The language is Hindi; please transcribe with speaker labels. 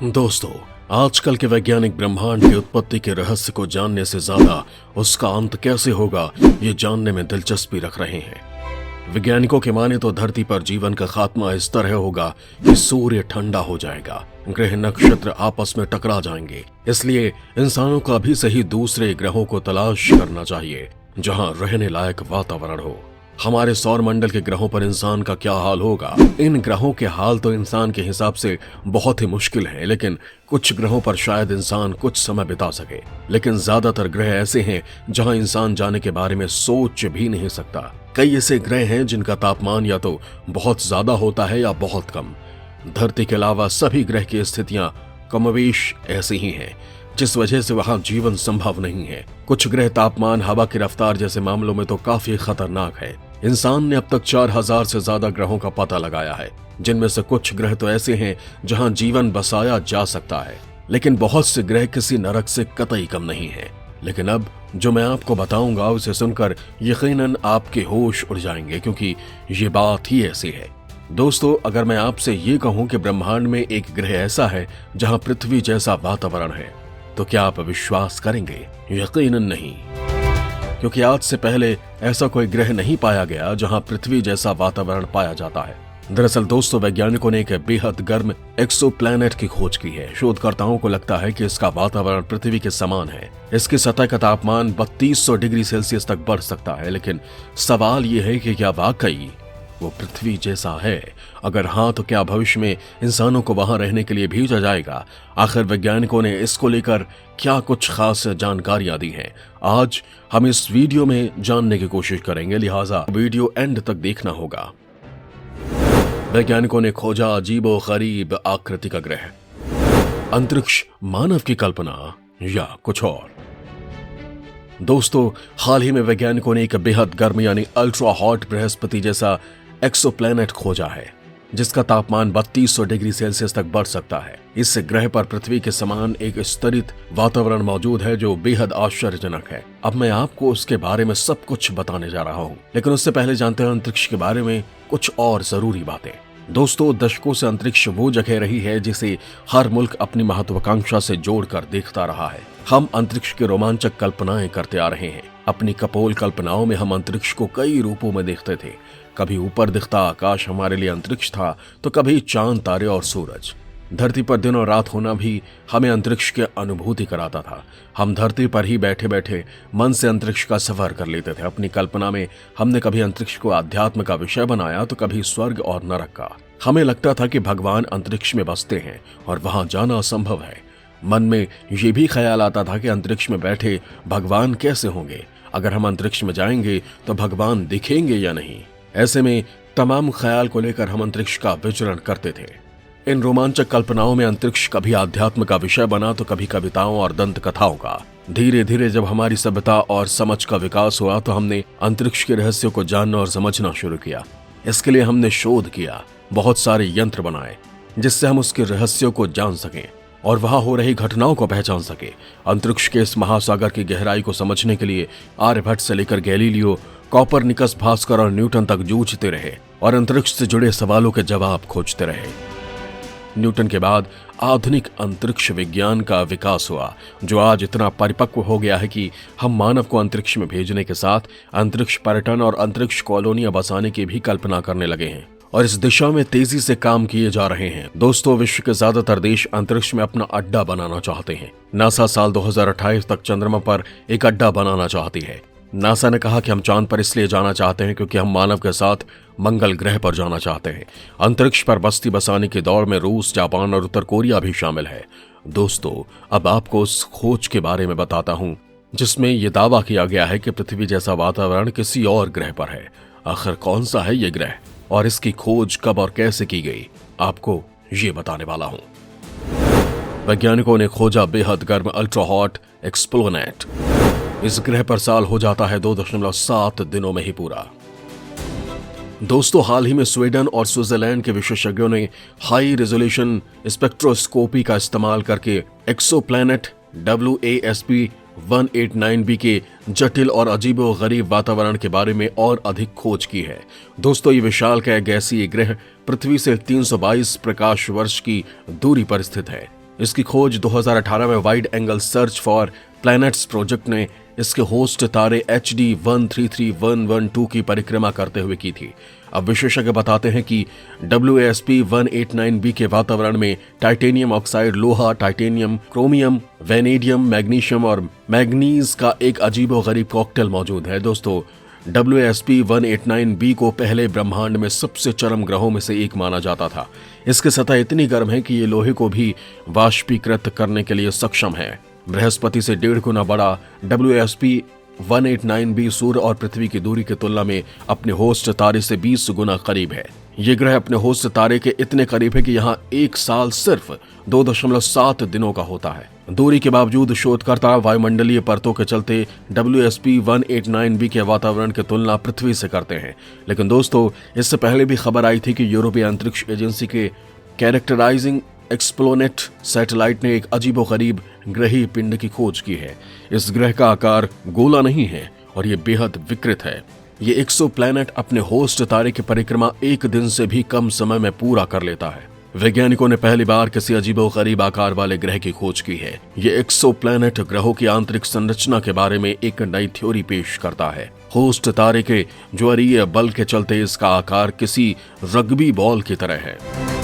Speaker 1: दोस्तों, आजकल के वैज्ञानिक ब्रह्मांड की उत्पत्ति के रहस्य को जानने से ज्यादा उसका अंत कैसे होगा ये जानने में दिलचस्पी रख रहे हैं। वैज्ञानिकों के माने तो धरती पर जीवन का खात्मा इस तरह होगा कि सूर्य ठंडा हो जाएगा, ग्रह नक्षत्र आपस में टकरा जाएंगे। इसलिए इंसानों का भी सही दूसरे ग्रहों को तलाश करना चाहिए जहां रहने लायक वातावरण हो। हमारे सौर मंडल के ग्रहों पर इंसान का क्या हाल होगा? इन ग्रहों के हाल तो इंसान के हिसाब से बहुत ही मुश्किल है, लेकिन कुछ ग्रहों पर शायद इंसान कुछ समय बिता सके। लेकिन ज्यादातर ग्रह ऐसे हैं जहां इंसान जाने के बारे में सोच भी नहीं सकता। कई ऐसे ग्रह हैं जिनका तापमान या तो बहुत ज्यादा होता है या बहुत कम। धरती के अलावा सभी ग्रह की स्थितियां कमोबेश ऐसी ही हैं, जिस वजह से वहां जीवन संभव नहीं है। कुछ ग्रह तापमान, हवा की रफ्तार जैसे मामलों में तो काफी खतरनाक है। इंसान ने अब तक 4000 से ज्यादा ग्रहों का पता लगाया है, जिनमें से कुछ ग्रह तो ऐसे हैं जहां जीवन बसाया जा सकता है, लेकिन बहुत से ग्रह किसी नरक से कतई कम नहीं है। लेकिन अब जो मैं आपको बताऊंगा उसे सुनकर यकीनन आपके होश उड़ जाएंगे, क्योंकि ये बात ही ऐसी है। दोस्तों, अगर मैं आपसे ये कहूं कि ब्रह्मांड में एक ग्रह ऐसा है जहां पृथ्वी जैसा वातावरण है, तो क्या आप विश्वास करेंगे? यकीनन नहीं, क्योंकि आज से पहले ऐसा कोई ग्रह नहीं पाया गया जहां पृथ्वी जैसा वातावरण पाया जाता है। दरअसल दोस्तों, वैज्ञानिकों ने एक बेहद गर्म एक्सोप्लैनेट की खोज की है। शोधकर्ताओं को लगता है कि इसका वातावरण पृथ्वी के समान है। इसकी सतह का तापमान 3200 डिग्री सेल्सियस तक बढ़ सकता है। लेकिन सवाल यह है कि क्या वाकई वो पृथ्वी जैसा है? अगर हाँ, तो क्या भविष्य में इंसानों को वहां रहने के लिए भेजा जाएगा? आखिर वैज्ञानिकों ने इसको लेकर क्या कुछ खास जानकारियां दी हैं, आज हम इस वीडियो में जानने की कोशिश करेंगे, लिहाजा वीडियो एंड तक देखना होगा। वैज्ञानिकों ने खोजा अजीबो गरीब आकृति का ग्रह। अंतरिक्ष मानव की कल्पना या कुछ और? दोस्तों, हाल ही में वैज्ञानिकों ने एक बेहद गर्म यानी अल्ट्रा हॉट बृहस्पति जैसा एक्सोप्लैनेट खोजा है, जिसका तापमान 3200 डिग्री सेल्सियस तक बढ़ सकता है। इस ग्रह पर पृथ्वी के समान एक स्तरित वातावरण मौजूद है जो बेहद आश्चर्यजनक है। अब मैं आपको उसके बारे में सब कुछ बताने जा रहा हूँ, लेकिन उससे पहले जानते हैं अंतरिक्ष के बारे में कुछ और जरूरी बातें। दोस्तों, दशकों से अंतरिक्ष वो जगह रही है जिसे हर मुल्क अपनी महत्वाकांक्षा से जोड़कर देखता रहा है। हम अंतरिक्ष की रोमांचक कल्पनाएं करते आ रहे हैं। अपनी कपोल कल्पनाओं में हम अंतरिक्ष को कई रूपों में देखते थे। कभी ऊपर दिखता आकाश हमारे लिए अंतरिक्ष था, तो कभी चांद, तारे और सूरज। धरती पर दिन और रात होना भी हमें अंतरिक्ष की अनुभूति कराता था। हम धरती पर ही बैठे बैठे मन से अंतरिक्ष का सफर कर लेते थे। अपनी कल्पना में हमने कभी अंतरिक्ष को आध्यात्म का विषय बनाया, तो कभी स्वर्ग और नरक का। हमें लगता था कि भगवान अंतरिक्ष में बसते हैं और वहां जाना असंभव है। मन में ये भी ख्याल आता था कि अंतरिक्ष में बैठे भगवान कैसे होंगे, अगर हम अंतरिक्ष में जाएंगे तो भगवान दिखेंगे या नहीं। ऐसे में तमाम ख्याल को लेकर हम अंतरिक्ष का विचरण करते थे। इन रोमांचक कल्पनाओं में अंतरिक्ष कभी आध्यात्म का विषय बना, तो कभी कविताओं और दंत कथाओं का। धीरे धीरे जब हमारी सभ्यता और समझ का विकास हुआ, तो हमने अंतरिक्ष के रहस्यों को जानना और समझना शुरू किया। इसके लिए हमने शोध किया, बहुत सारे यंत्र बनाए जिससे हम उसके रहस्यों को जान सकें और वहां हो रही घटनाओं को पहचान सके। अंतरिक्ष के इस महासागर की गहराई को समझने के लिए आर्यभट्ट से लेकर गैलीलियो, कोपरनिकस, भास्कर और न्यूटन तक जूझते रहे और अंतरिक्ष से जुड़े सवालों के जवाब खोजते रहे। न्यूटन के बाद आधुनिक अंतरिक्ष विज्ञान का विकास हुआ, जो आज इतना परिपक्व हो गया है कि हम मानव को अंतरिक्ष में भेजने के साथ अंतरिक्ष पर्यटन और अंतरिक्ष कॉलोनियां बसाने की भी कल्पना करने लगे हैं, और इस दिशा में तेजी से काम किए जा रहे हैं। दोस्तों, विश्व के ज्यादातर देश अंतरिक्ष में अपना अड्डा बनाना चाहते हैं। नासा साल 2028 तक चंद्रमा पर एक अड्डा बनाना चाहती है। नासा ने कहा कि हम चांद पर इसलिए जाना चाहते हैं क्योंकि हम मानव के साथ मंगल ग्रह पर जाना चाहते हैं। अंतरिक्ष पर बस्ती बसाने की दौड़ में रूस, जापान और उत्तर कोरिया भी शामिल है। दोस्तों, अब आपको उस खोज के बारे में बताता हूं जिसमें यह दावा किया गया है कि पृथ्वी जैसा वातावरण किसी और ग्रह पर है। आखिर कौन सा है ये ग्रह और इसकी खोज कब और कैसे की गई, आपको ये बताने वाला हूं। वैज्ञानिकों ने खोजा बेहद गर्म अल्ट्रा हॉट एक्सप्लोनेट। इस ग्रह पर साल हो जाता है 2.7 दिनों में ही पूरा। दोस्तों, हाल ही में स्वीडन और स्विट्जरलैंड के विशेषज्ञों ने हाई रेजोल्यूशन स्पेक्ट्रोस्कोपी का इस्तेमाल करके एक्सोप्लैनेट WASP 189b के जटिल और अजीबो गरीब वातावरण के बारे में और अधिक खोज की है। दोस्तों, ये विशालकाय गैसीय ग्रह पृथ्वी से 322 प्रकाश वर्ष की दूरी पर स्थित है। इसकी खोज 2018 में wide angle search for planets project ने इसके होस्ट तारे HD 133112 की परिक्रमा करते हुए की थी। अब विशेषज्ञ बताते हैं कि WASP 189b के वातावरण में टाइटेनियम ऑक्साइड, लोहा, टाइटेनियम, क्रोमियम, वेनेडियम, मैग्नीशियम और मैग्नीज का एक अजीबोगरीब कॉकटेल मौजूद है। दोस्तों, WASP 189b को पहले ब्रह्मांड में सबसे चरम ग्रहों में से एक माना जाता था। इसकी सतह इतनी गर्म है कि ये लोहे को भी वाष्पीकृत करने के लिए सक्षम है। बृहस्पति से 1.5 गुना बड़ा WASP 189b सूर्य और पृथ्वी की दूरी की तुलना में अपने होस्ट तारे से 20 गुना करीब है। ये ग्रह अपने होस्ट तारे के इतने करीब है कि यहाँ एक साल सिर्फ 2.7 दिनों का होता है। दूरी के बावजूद शोधकर्ता वायुमंडलीय परतों के चलते WASP 189b के वातावरण की तुलना पृथ्वी से करते हैं। लेकिन दोस्तों, इससे पहले भी खबर आई थी कि यूरोपीय अंतरिक्ष एजेंसी के कैरेक्टराइजिंग एक्सप्लोनेट सैटेलाइट ने एक अजीबोगरीब ग्रहीय पिंड की खोज की है। इस ग्रह का आकार गोला नहीं है और ये बेहद विकृत है। ये एक्सोप्लैनेट अपने होस्ट तारे की परिक्रमा एक दिन से भी कम समय में पूरा कर लेता है। वैज्ञानिकों ने पहली बार किसी अजीबोगरीब आकार वाले ग्रह की खोज की है। ये एक्सोप्लैनेट ग्रहों की आंतरिक संरचना के बारे में एक नई थ्योरी पेश करता है। होस्ट तारे के ज्वारीय बल के चलते इसका आकार किसी रग्बी बॉल की तरह है।